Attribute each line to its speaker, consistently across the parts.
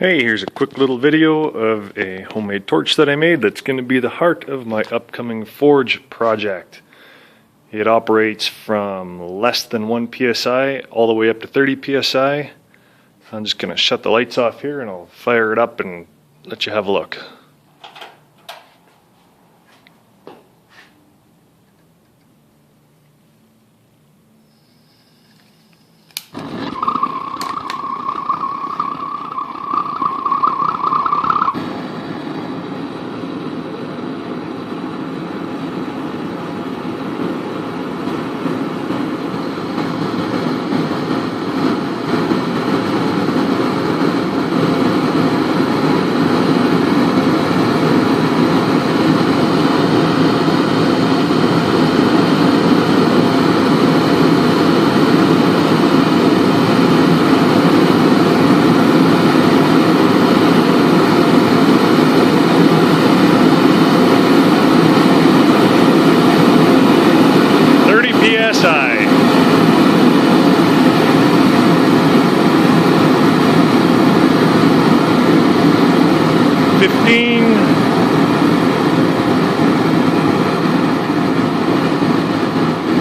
Speaker 1: Hey, here's a quick little video of a homemade torch that I made that's going to be the heart of my upcoming forge project. It operates from less than 1 psi all the way up to 30 psi. I'm just going to shut the lights off here and I'll fire it up and let you have a look. PSI.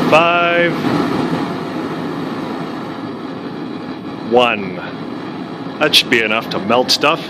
Speaker 1: Five, 1. That should be enough to melt stuff.